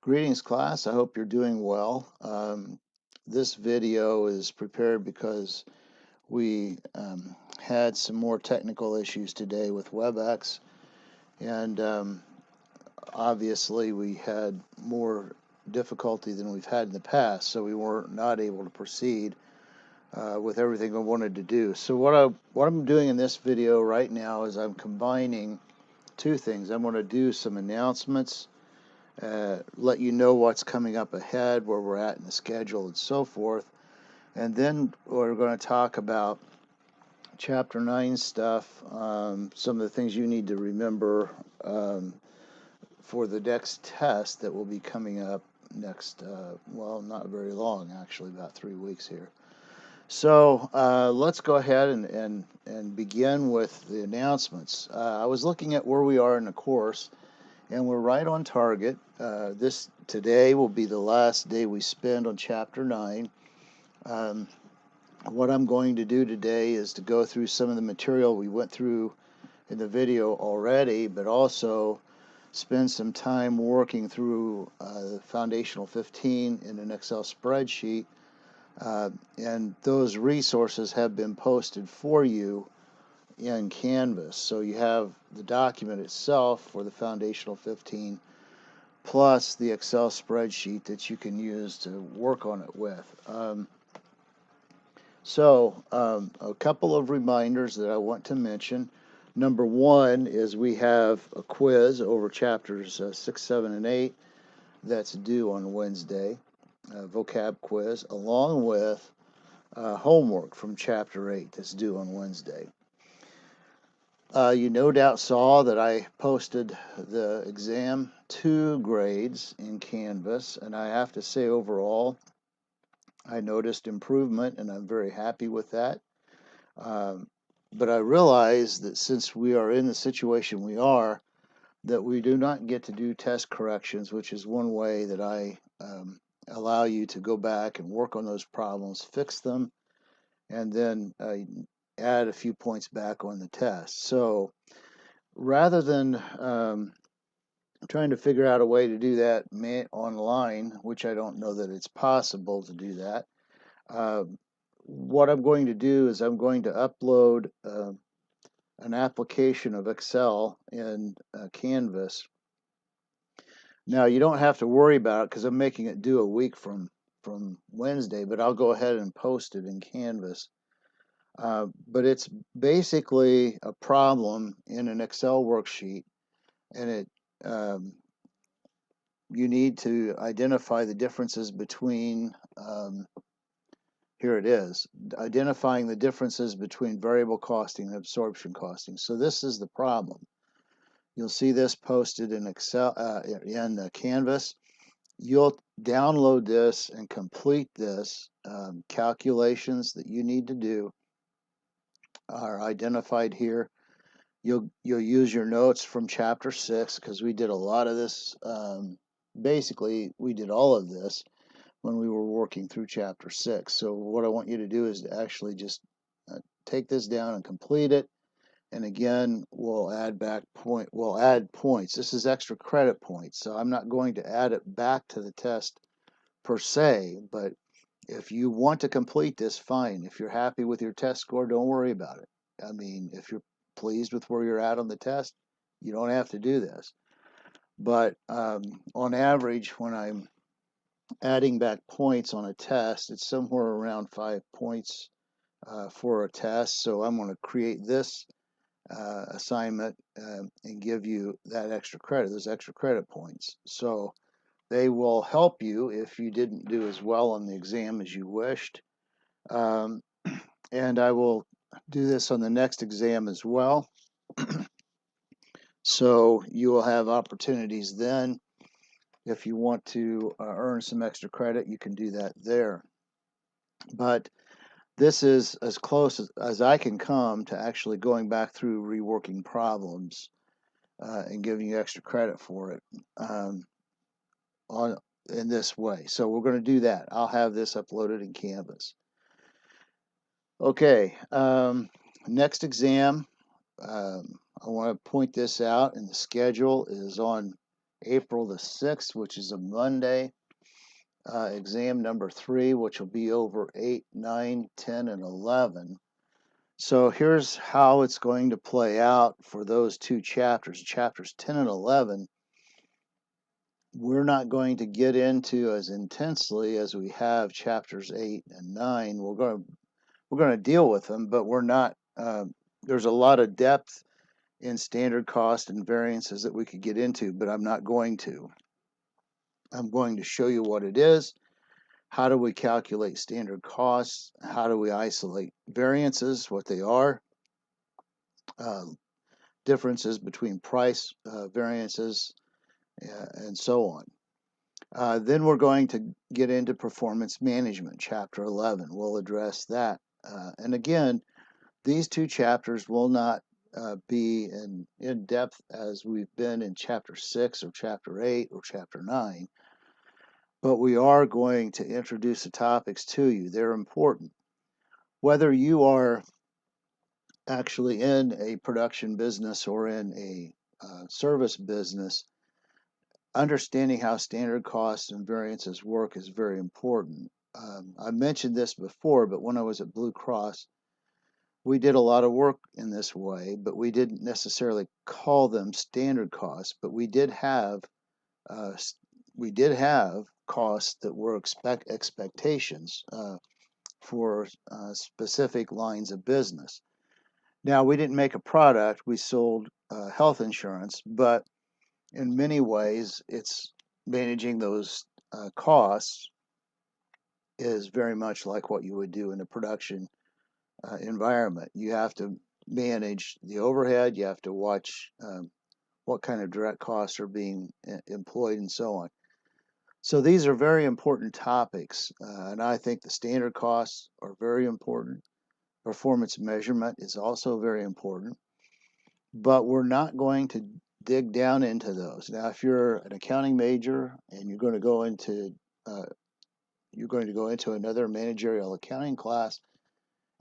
Greetings, class. I hope you're doing well. This video is prepared because we had some more technical issues today with WebEx, and obviously we had more difficulty than we've had in the past, so we were not able to proceed with everything I wanted to do. So what I'm doing in this video right now is I'm combining two things. I'm going to do some announcements, let you know what's coming up ahead, where we're at in the schedule, and so forth. And then we're going to talk about Chapter 9 stuff, some of the things you need to remember for the next test that will be coming up next, well, not very long, actually, about 3 weeks here. So let's go ahead and begin with the announcements. I was looking at where we are in the course, and we're right on target. Today will be the last day we spend on Chapter 9. What I'm going to do today is to go through some of the material we went through in the video already, but also spend some time working through the Foundational 15 in an Excel spreadsheet. And those resources have been posted for you in Canvas. So you have the document itself for the Foundational 15 plus the Excel spreadsheet that you can use to work on it with. A couple of reminders that I want to mention. Number one is we have a quiz over chapters 6, 7, and 8 that's due on Wednesday, a vocab quiz, along with homework from chapter 8 that's due on Wednesday. You no doubt saw that I posted the exam 2 grades in Canvas, and I have to say overall, I noticed improvement, and I'm very happy with that. But I realize that since we are in the situation we are, that we do not get to do test corrections, which is one way that I allow you to go back and work on those problems, fix them, and then add a few points back on the test. So rather than trying to figure out a way to do that online, which I don't know that it's possible to do that, what I'm going to do is I'm going to upload an application of Excel in Canvas. Now you don't have to worry about it because I'm making it due a week from Wednesday, but I'll go ahead and post it in Canvas. But it's basically a problem in an Excel worksheet, and you need to identify the differences between here it is, identifying the differences between variable costing and absorption costing. So this is the problem. You'll see this posted in Excel in Canvas. You'll download this and complete this. Calculations that you need to do are identified here. You'll use your notes from chapter 6 because we did a lot of this. Basically, we did all of this when we were working through chapter 6. So what I want you to do is to actually just take this down and complete it. And again, we'll add points. This is extra credit points, so I'm not going to add it back to the test per se, but if you want to complete this, fine. If you're happy with your test score, don't worry about it. I mean, if you're pleased with where you're at on the test, you don't have to do this. But on average, when I'm adding back points on a test, it's somewhere around 5 points for a test. So I'm going to create this assignment and give you that extra credit, those extra credit points. So they will help you if you didn't do as well on the exam as you wished. And I will do this on the next exam as well. So you will have opportunities then. If you want to earn some extra credit, you can do that there. But this is as close as I can come to actually going back through reworking problems and giving you extra credit for it in this way. So we're going to do that. I'll have this uploaded in Canvas. Okay, next exam, I want to point this out, and the schedule is on April the 6th, which is a Monday, exam number 3, which will be over 8, 9, 10, and 11. So here's how it's going to play out for those two chapters. Chapters 10 and 11, we're not going to get into as intensely as we have chapters 8 and 9. We're going to deal with them, but we're not. There's a lot of depth in standard cost and variances that we could get into, but I'm not going to. I'm going to show you what it is. How do we calculate standard costs? How do we isolate variances, what they are, differences between price variances, and so on. Then we're going to get into performance management, chapter 11. We'll address that. And again, these two chapters will not be in depth as we've been in chapter 6 or chapter 8 or chapter 9, but we are going to introduce the topics to you. They're important. Whether you are actually in a production business or in a service business, understanding how standard costs and variances work is very important. I mentioned this before, but when I was at Blue Cross, we did a lot of work in this way, but we didn't necessarily call them standard costs. But we did have uh, costs that were expectations for specific lines of business. Now, we didn't make a product; we sold health insurance, but in many ways, it's managing those costs is very much like what you would do in a production environment. You have to manage the overhead, you have to watch what kind of direct costs are being employed, and so on. So these are very important topics, and I think the standard costs are very important. Performance measurement is also very important, but we're not going to dig down into those. Now, if you're an accounting major and you're going to go into another managerial accounting class,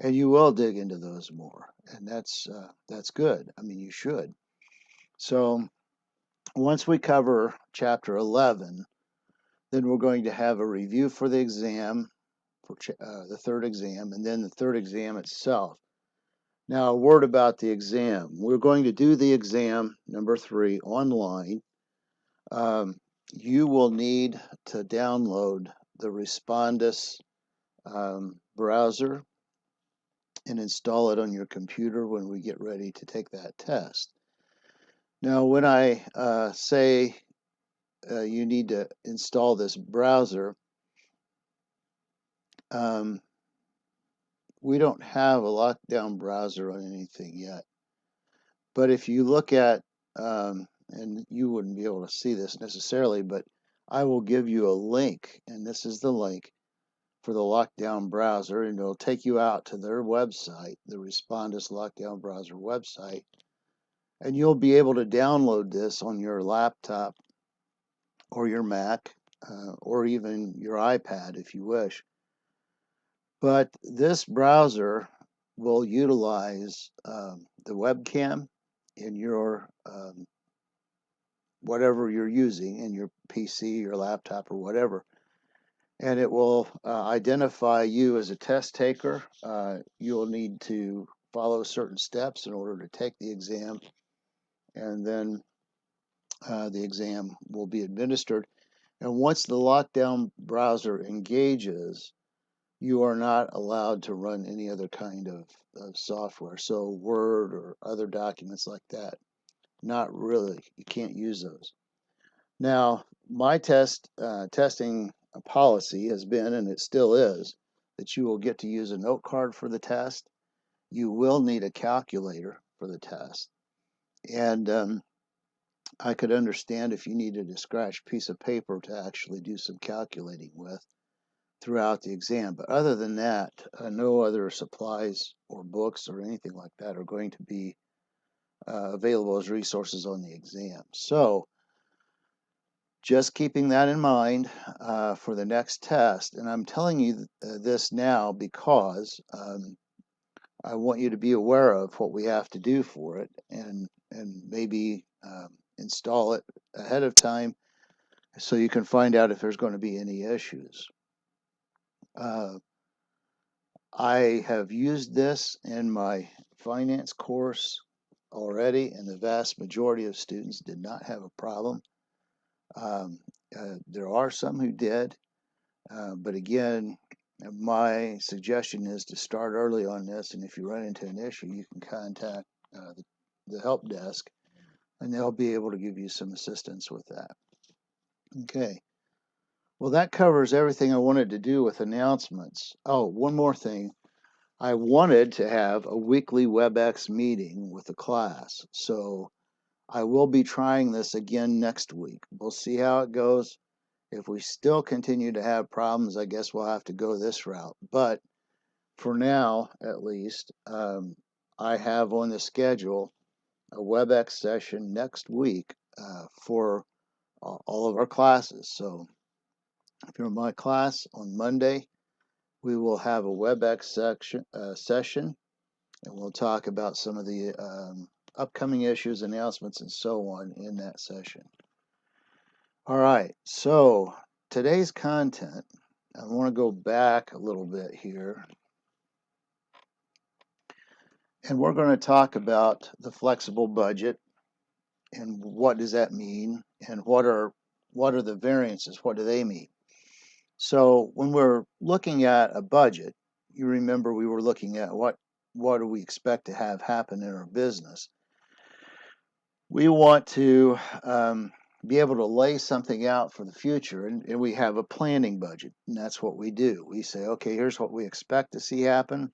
and you will dig into those more, and that's good. I mean, you should. So once we cover chapter 11, then we're going to have a review for the exam, for the third exam, and then the third exam itself. Now, a word about the exam. We're going to do the exam number 3 online. You will need to download the Respondus browser and install it on your computer when we get ready to take that test. Now, when I say you need to install this browser, we don't have a lockdown browser on anything yet. But if you look at, and you wouldn't be able to see this necessarily, but I will give you a link, and this is the link for the lockdown browser, and it'll take you out to their website, the Respondus lockdown browser website, and you'll be able to download this on your laptop or your Mac or even your iPad if you wish. But this browser will utilize the webcam in your whatever you're using in your PC, your laptop, or whatever. And it will identify you as a test taker. You'll need to follow certain steps in order to take the exam, and then the exam will be administered. And once the lockdown browser engages, you are not allowed to run any other kind of software. So Word or other documents like that, not really. You can't use those. Now, my testing policy has been, and it still is, that you will get to use a note card for the test. You will need a calculator for the test. And I could understand if you needed a scratch piece of paper to actually do some calculating with throughout the exam. But other than that, no other supplies or books or anything like that are going to be available as resources on the exam. So just keeping that in mind for the next test. And I'm telling you this now because I want you to be aware of what we have to do for it, and maybe install it ahead of time so you can find out if there's going to be any issues. I have used this in my finance course already, and the vast majority of students did not have a problem. There are some who did, but again, my suggestion is to start early on this, and if you run into an issue, you can contact the help desk, and they'll be able to give you some assistance with that. Okay. Well, that covers everything I wanted to do with announcements. Oh, one more thing. I wanted to have a weekly WebEx meeting with the class, so I will be trying this again next week. We'll see how it goes. If we still continue to have problems, I guess we'll have to go this route. But for now, at least, I have on the schedule a WebEx session next week for all of our classes. So if you're in my class on Monday, we will have a WebEx session, and we'll talk about some of the upcoming issues, announcements, and so on in that session. All right, so today's content, I want to go back a little bit here, and we're going to talk about the flexible budget and what does that mean, and what are the variances, what do they mean. So when we're looking at a budget, you remember we were looking at what do we expect to have happen in our business. We want to be able to lay something out for the future, and we have a planning budget, and that's what we do. We say, okay, here's what we expect to see happen.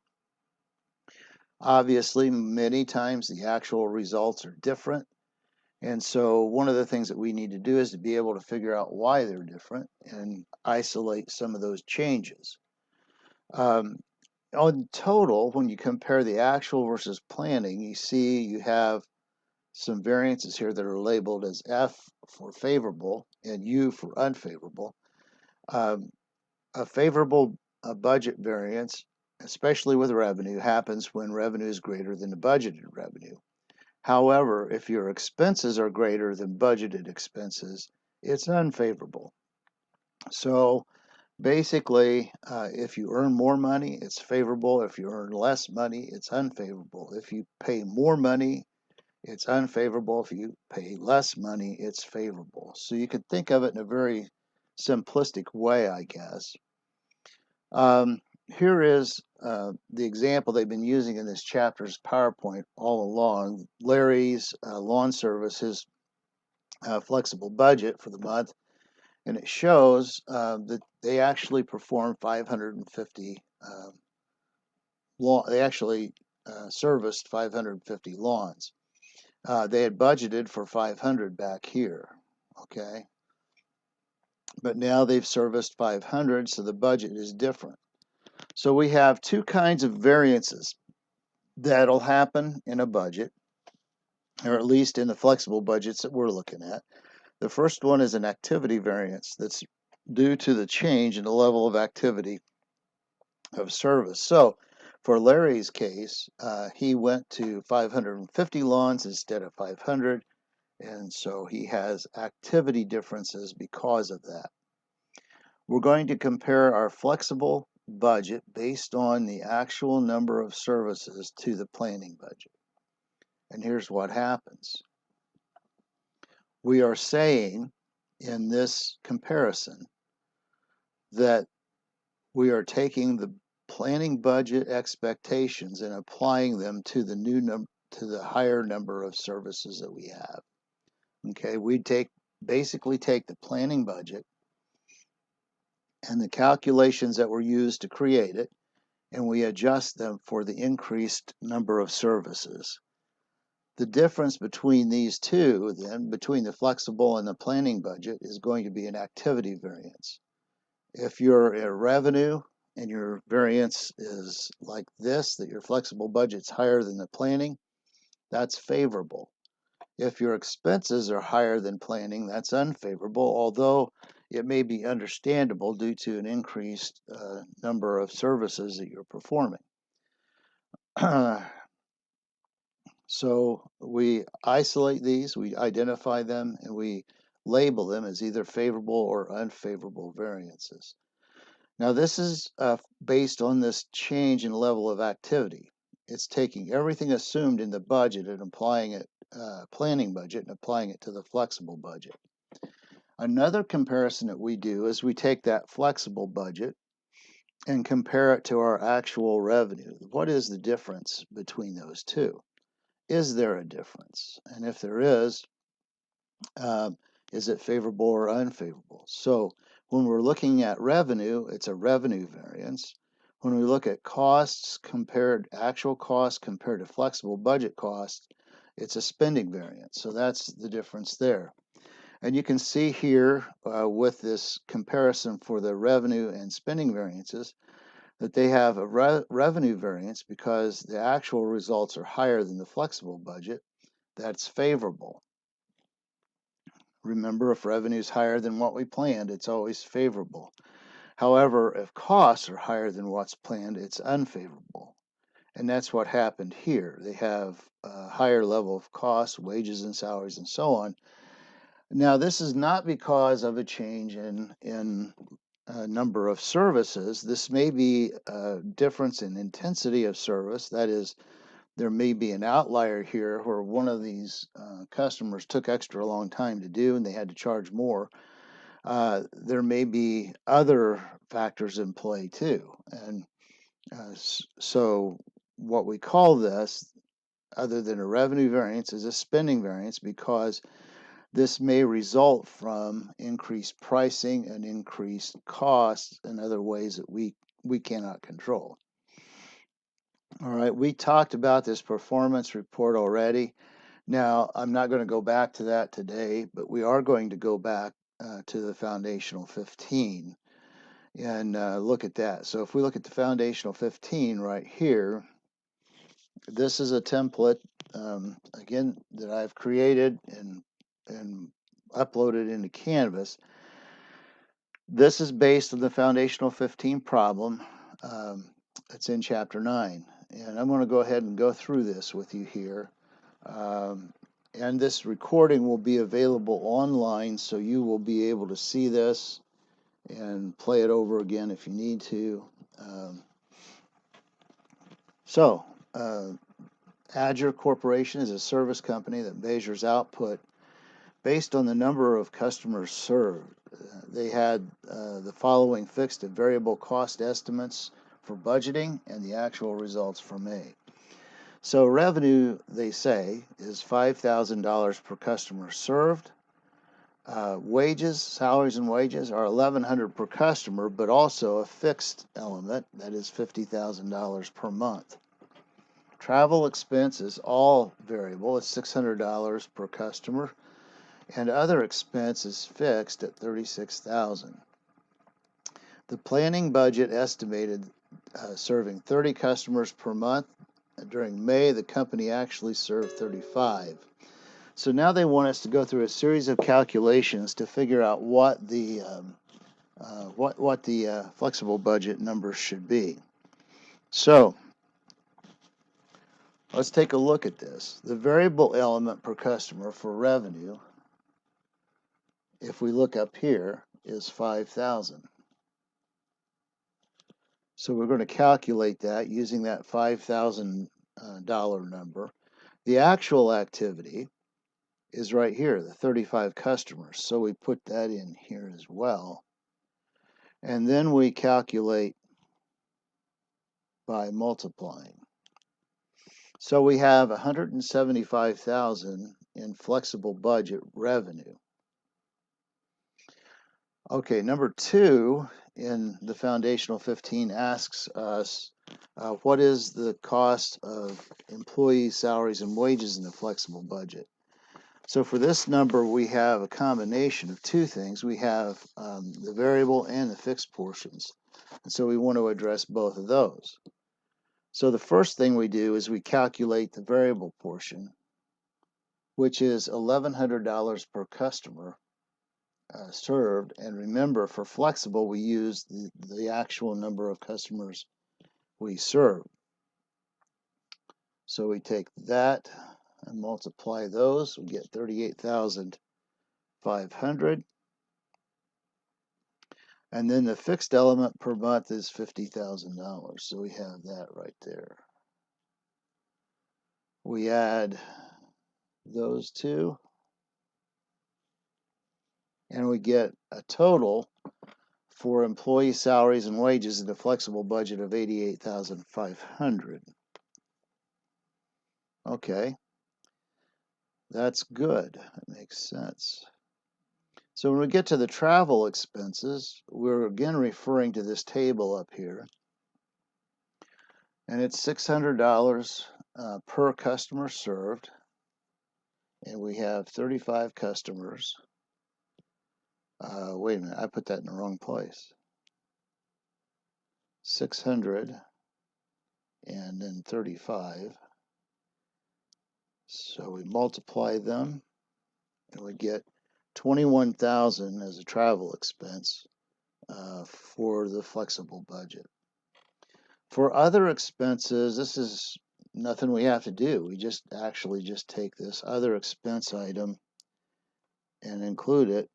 Obviously, many times the actual results are different, and so one of the things that we need to do is to be able to figure out why they're different and isolate some of those changes. On total, when you compare the actual versus planning, you see you have some variances here that are labeled as F for favorable and U for unfavorable. A favorable budget variance, especially with revenue, happens when revenue is greater than the budgeted revenue. However, if your expenses are greater than budgeted expenses, it's unfavorable. So basically, if you earn more money, it's favorable. If you earn less money, it's unfavorable. If you pay more money, it's unfavorable. If you pay less money, it's favorable. So you could think of it in a very simplistic way, I guess. Here is the example they've been using in this chapter's PowerPoint all along. Larry's lawn service, his flexible budget for the month, and it shows that they actually performed 550 they actually serviced 550 lawns. They had budgeted for 500 back here, okay? But now they've serviced 500, so the budget is different. So we have two kinds of variances that'll happen in a budget, or at least in the flexible budgets that we're looking at. The first one is an activity variance that's due to the change in the level of activity of service. So for Larry's case, he went to 550 lawns instead of 500, and so he has activity differences because of that. We're going to compare our flexible budget based on the actual number of services to the planning budget. And here's what happens. We are saying in this comparison that we are taking the planning budget expectations and applying them to the higher number of services that we have. Okay, we basically take the planning budget and the calculations that were used to create it, and we adjust them for the increased number of services. The difference between these two, then, between the flexible and the planning budget, is going to be an activity variance. If you're at revenue and your variance is like this, that your flexible budget's higher than the planning, that's favorable. If your expenses are higher than planning, that's unfavorable, although it may be understandable due to an increased number of services that you're performing. So we isolate these, we identify them, and we label them as either favorable or unfavorable variances. Now, this is based on this change in level of activity. It's taking everything assumed in the budget and applying it, planning budget, and applying it to the flexible budget. Another comparison that we do is we take that flexible budget and compare it to our actual revenue. What is the difference between those two? Is there a difference? And if there is it favorable or unfavorable? So when we're looking at revenue, it's a revenue variance. When we look at actual costs compared to flexible budget costs, it's a spending variance. So that's the difference there. And you can see here with this comparison for the revenue and spending variances that they have a revenue variance because the actual results are higher than the flexible budget. That's favorable. Remember, if revenue is higher than what we planned, it's always favorable. However, if costs are higher than what's planned, it's unfavorable. And that's what happened here. They have a higher level of costs, wages and salaries, and so on. Now, this is not because of a change in number of services. This may be a difference in intensity of service. That is, there may be an outlier here where one of these customers took extra long time to do and they had to charge more. There may be other factors in play too. And so what we call this, other than a revenue variance, is a spending variance because this may result from increased pricing and increased costs and other ways that we cannot control. All right, we talked about this performance report already. Now, I'm not going to go back to that today, but we are going to go back to the Foundational 15 and look at that. So if we look at the Foundational 15 right here, this is a template, again, that I've created and uploaded into Canvas. This is based on the Foundational 15 problem. It's in Chapter 9. And I'm going to go ahead and go through this with you here. And this recording will be available online, so you will be able to see this and play it over again if you need to. Azure Corporation is a service company that measures output based on the number of customers served. They had the following fixed and variable cost estimates for budgeting and the actual results for May. So revenue, they say, is $5,000 per customer served. Wages, salaries and wages are $1,100 per customer, but also a fixed element that is $50,000 per month. Travel expense is all variable. It's $600 per customer, and other expense is fixed at $36,000. The planning budget estimated serving 30 customers per month. During May, the company actually served 35. So now they want us to go through a series of calculations to figure out what the flexible budget numbers should be. So let's take a look at this. The variable element per customer for revenue, if we look up here, is 5,000. So we're going to calculate that using that $5,000 number. The actual activity is right here, the 35 customers. So we put that in here as well. And then we calculate by multiplying. So we have 175,000 in flexible budget revenue. Okay, number 2 in the Foundational 15 asks us what is the cost of employee salaries and wages in the flexible budget? So for this number, we have a combination of two things. We have the variable and the fixed portions. And so we want to address both of those. So the first thing we do is we calculate the variable portion, which is $1,100 per customer served. And remember, for flexible, we use the actual number of customers we serve. So we take that and multiply those, we get 38,500. And then the fixed element per month is $50,000. So we have that right there. We add those two, and we get a total for employee salaries and wages in the flexible budget of $88,500. Okay, that's good. That makes sense. So when we get to the travel expenses, we're again referring to this table up here, and it's $600 per customer served, and we have 35 customers. Wait a minute, I put that in the wrong place. 600 and then 35. So we multiply them and we get 21,000 as a travel expense for the flexible budget. For other expenses, this is nothing we have to do. We just take this other expense item and include it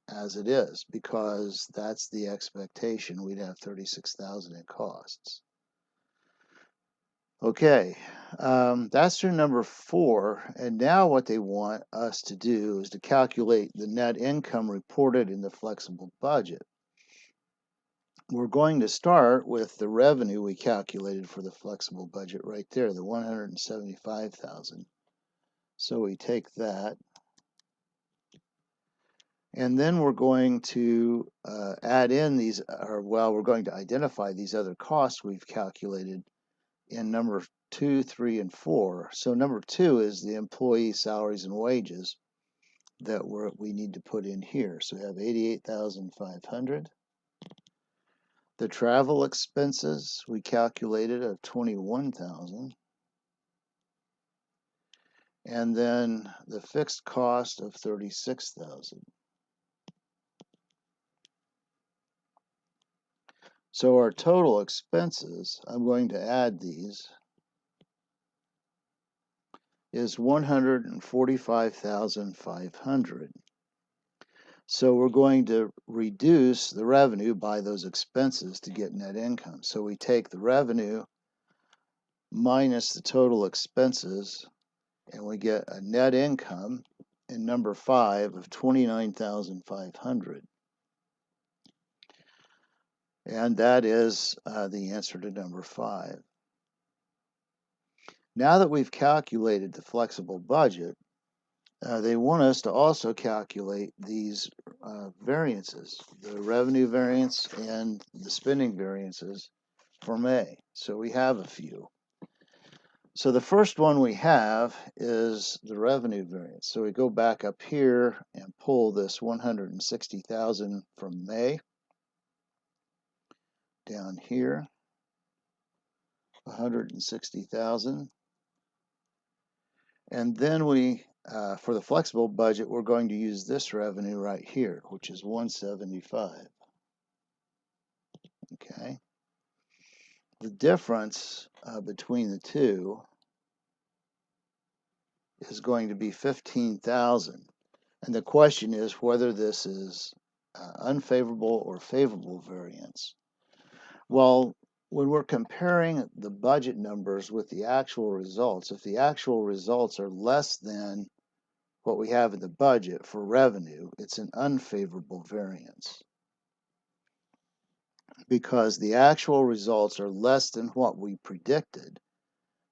as it is, because that's the expectation. We'd have 36,000 in costs. Okay, that's through number 4, and now what they want us to do is to calculate the net income reported in the flexible budget. We're going to start with the revenue we calculated for the flexible budget right there, the 175,000. So we take that, and then we're going to add in these, we're going to identify these other costs we've calculated in number 2, 3, and 4. So number 2 is the employee salaries and wages that we need to put in here. So we have 88,500. The travel expenses we calculated of 21,000. And then the fixed cost of 36,000. So our total expenses, I'm going to add these, is 145,500. So we're going to reduce the revenue by those expenses to get net income. So we take the revenue minus the total expenses, and we get a net income in number 5 of 29,500. And that is the answer to number 5. Now that we've calculated the flexible budget, they want us to also calculate these variances, the revenue variance and the spending variances for May. So we have a few. So the first one we have is the revenue variance. So we go back up here and pull this 160,000 from May down here, 160,000. And then we, for the flexible budget, we're going to use this revenue right here, which is 175. Okay. The difference between the two is going to be 15,000. And the question is whether this is unfavorable or favorable variance. Well, when we're comparing the budget numbers with the actual results, if the actual results are less than what we have in the budget for revenue, it's an unfavorable variance, because the actual results are less than what we predicted.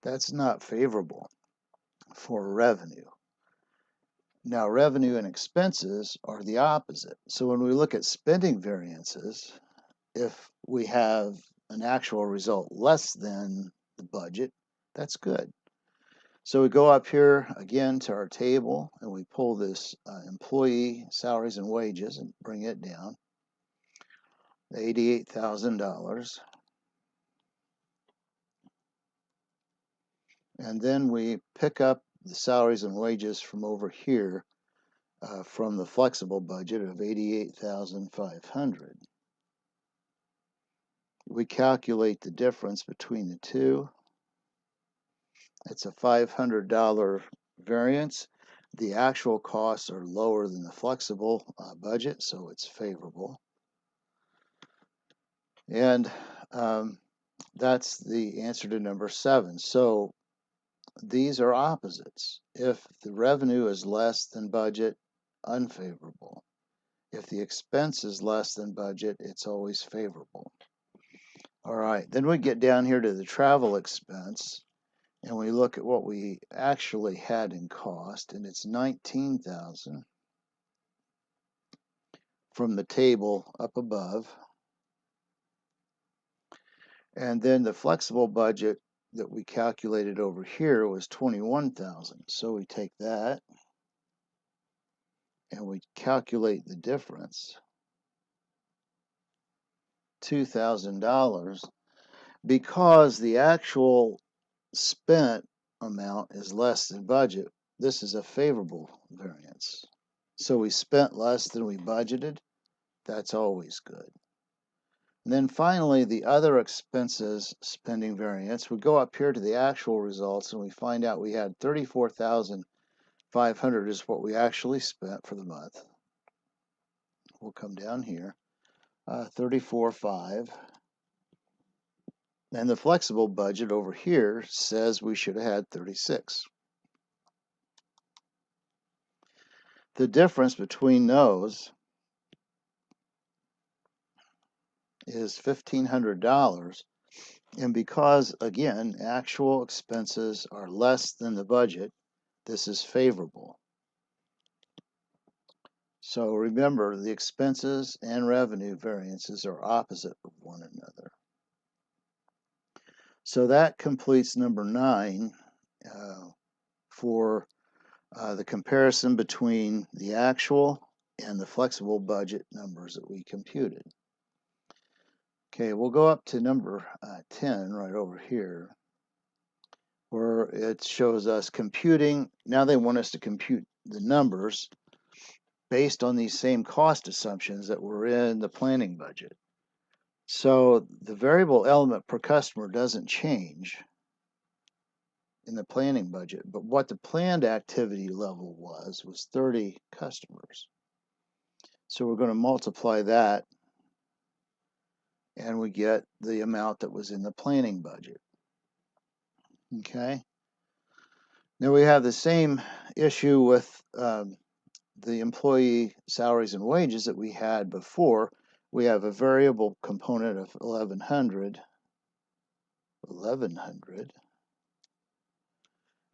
That's not favorable for revenue. Now, revenue and expenses are the opposite. So when we look at spending variances, if we have an actual result less than the budget, that's good. So we go up here again to our table and we pull this employee salaries and wages and bring it down, $88,000. And then we pick up the salaries and wages from over here from the flexible budget of 88,500. We calculate the difference between the two, It's a $500 variance. The actual costs are lower than the flexible budget, so it's favorable. And that's the answer to number 7. So these are opposites. If the revenue is less than budget, unfavorable. If the expense is less than budget, it's always favorable. All right, then we get down here to the travel expense, and we look at what we actually had in cost, and it's $19,000 from the table up above. And then the flexible budget that we calculated over here was $21,000. So we take that and we calculate the difference, $2,000, because the actual spent amount is less than budget. This is a favorable variance. So we spent less than we budgeted. That's always good. And then finally, the other expenses spending variance. We go up here to the actual results and we find out we had $34,500 is what we actually spent for the month. We'll come down here, 34,500. And the flexible budget over here says we should have had 36. The difference between those is $1,500. And because, again, actual expenses are less than the budget, this is favorable. So remember, the expenses and revenue variances are opposite of one another. So that completes number 9 for the comparison between the actual and the flexible budget numbers that we computed. Okay, we'll go up to number 10 right over here, where it shows us computing. Now they want us to compute the numbers based on these same cost assumptions that were in the planning budget. So the variable element per customer doesn't change in the planning budget, but what the planned activity level was 30 customers. So we're going to multiply that and we get the amount that was in the planning budget. Okay. Now we have the same issue with the employee salaries and wages that we had before. We have a variable component of 1100,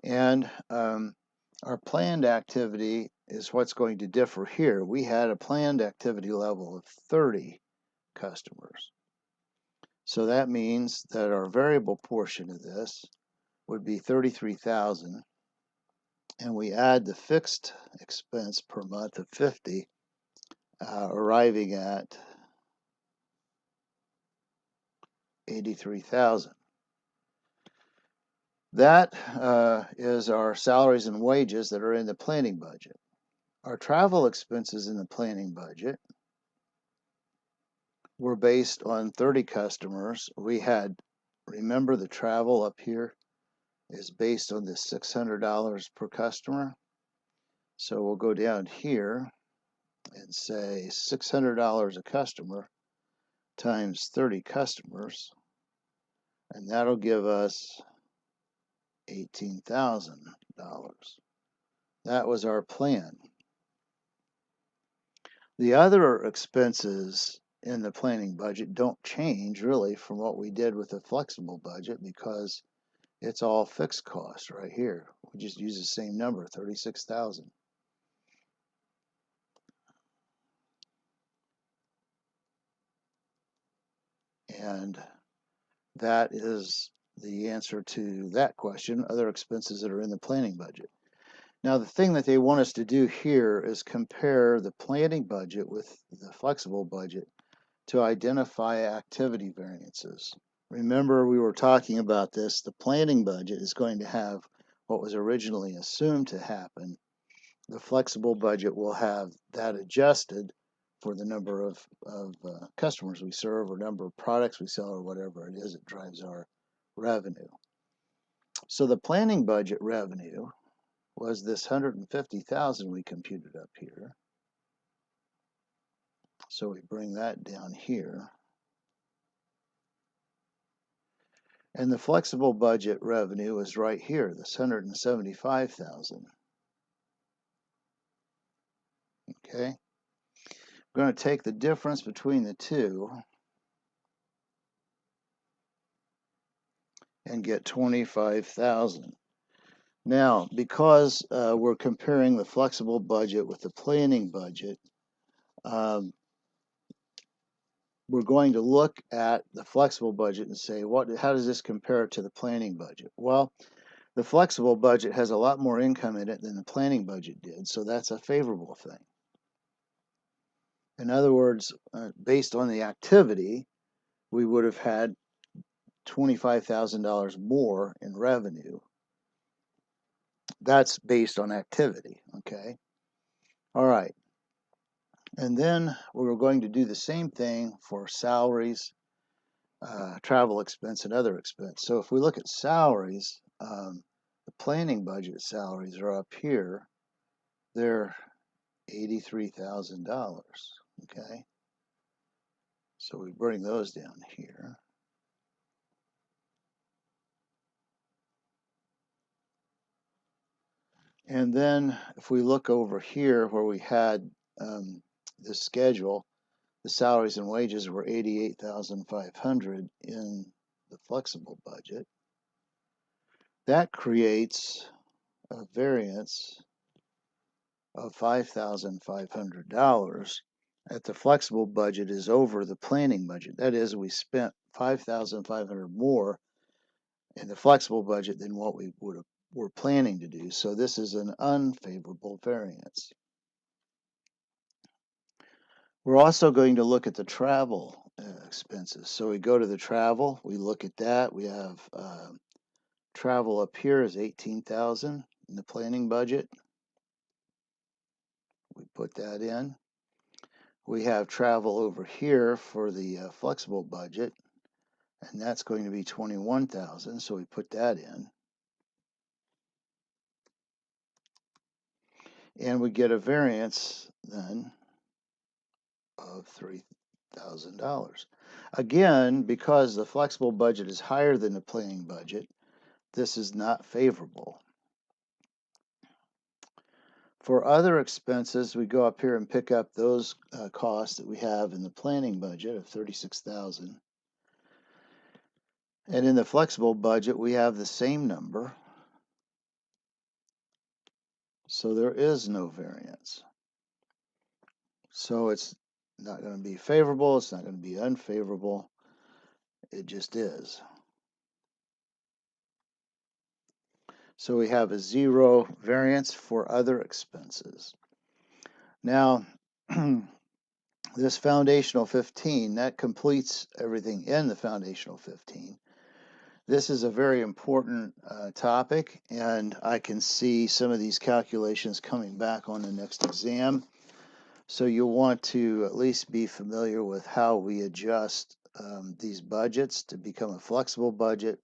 and our planned activity is what's going to differ here. We had a planned activity level of 30 customers. So that means that our variable portion of this would be 33,000, and we add the fixed expense per month of 50, arriving at 83,000. That is our salaries and wages that are in the planning budget. Our travel expenses in the planning budget were based on 30 customers. We had, remember, the travel up here is based on the $600 per customer. So we'll go down here and say $600 a customer times 30 customers, and that'll give us $18,000. That was our plan. The other expenses in the planning budget don't change really from what we did with the flexible budget because it's all fixed costs right here. We just use the same number, 36,000. And that is the answer to that question, other expenses that are in the planning budget. Now, the thing that they want us to do here is compare the planning budget with the flexible budget to identify activity variances. Remember, we were talking about this. The planning budget is going to have what was originally assumed to happen. The flexible budget will have that adjusted for the number of customers we serve or number of products we sell or whatever it is that drives our revenue. So the planning budget revenue was this 150,000 we computed up here. So we bring that down here. And the flexible budget revenue is right here, this 175,000. Okay. We're going to take the difference between the two and get 25,000. Now, because we're comparing the flexible budget with the planning budget, we're going to look at the flexible budget and say, how does this compare to the planning budget? Well, the flexible budget has a lot more income in it than the planning budget did, so that's a favorable thing. In other words, based on the activity, we would have had $25,000 more in revenue. That's based on activity, okay? All right. And then we're going to do the same thing for salaries, travel expense, and other expense. So if we look at salaries, the planning budget salaries are up here. They're $83,000, okay? So we bring those down here. And then if we look over here where we had the schedule, the salaries and wages were $88,500 in the flexible budget. That creates a variance of $5,500. At the flexible budget is over the planning budget. That is, we spent $5,500 more in the flexible budget than what we were planning to do. So this is an unfavorable variance. We're also going to look at the travel expenses. So we go to the travel, we look at that. We have travel up here is $18,000 in the planning budget. We put that in. We have travel over here for the flexible budget, and that's going to be $21,000. So we put that in. And we get a variance then of $3,000. Again, because the flexible budget is higher than the planning budget, this is not favorable. For other expenses, we go up here and pick up those costs that we have in the planning budget of $36,000. And in the flexible budget, we have the same number. So there is no variance. So it's not going to be favorable. It's not going to be unfavorable. It just is. So we have a 0 variance for other expenses. Now, this foundational 15, that completes everything in the foundational 15. This is a very important topic, and I can see some of these calculations coming back on the next exam. So you'll want to at least be familiar with how we adjust these budgets to become a flexible budget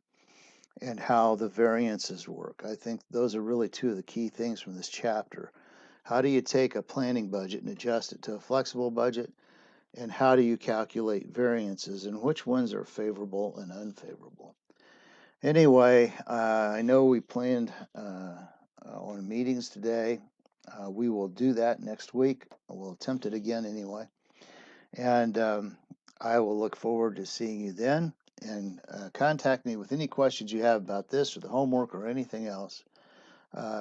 and how the variances work. I think those are really two of the key things from this chapter. How do you take a planning budget and adjust it to a flexible budget? And how do you calculate variances and which ones are favorable and unfavorable? Anyway, I know we planned on meetings today. We will do that next week. We'll attempt it again anyway. And I will look forward to seeing you then. And contact me with any questions you have about this or the homework or anything else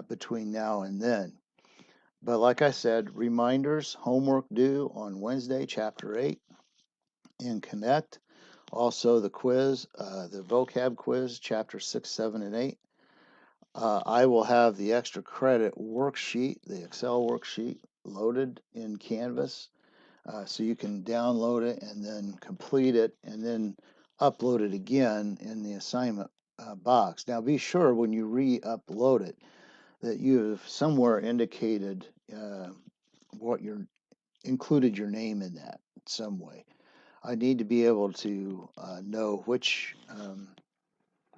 between now and then. But like I said, reminders, homework due on Wednesday, Chapter 8 in Connect. Also the quiz, the vocab quiz, Chapter 6, 7, and 8. I will have the extra credit worksheet, the Excel worksheet, loaded in Canvas. So you can download it and then complete it and then upload it again in the assignment box. Now be sure when you re-upload it that you've somewhere indicated what you're included your name in that some way. I need to be able to know which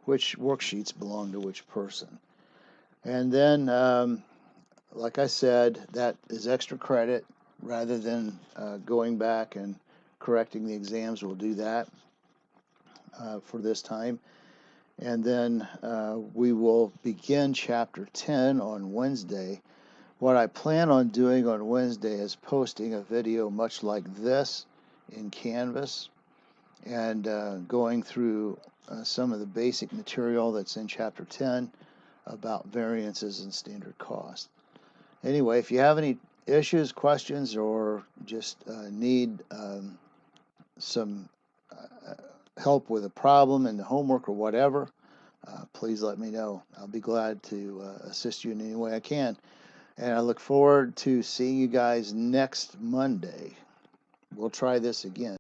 which worksheets belong to which person. And then, like I said, that is extra credit. Rather than going back and correcting the exams, we'll do that for this time. And then we will begin chapter 10 on Wednesday. What I plan on doing on Wednesday is posting a video much like this in Canvas and going through some of the basic material that's in chapter 10 about variances and standard cost. Anyway, if you have any issues, questions, or just need some help with a problem in the homework or whatever, please let me know. I'll be glad to assist you in any way I can. And I look forward to seeing you guys next Monday. We'll try this again.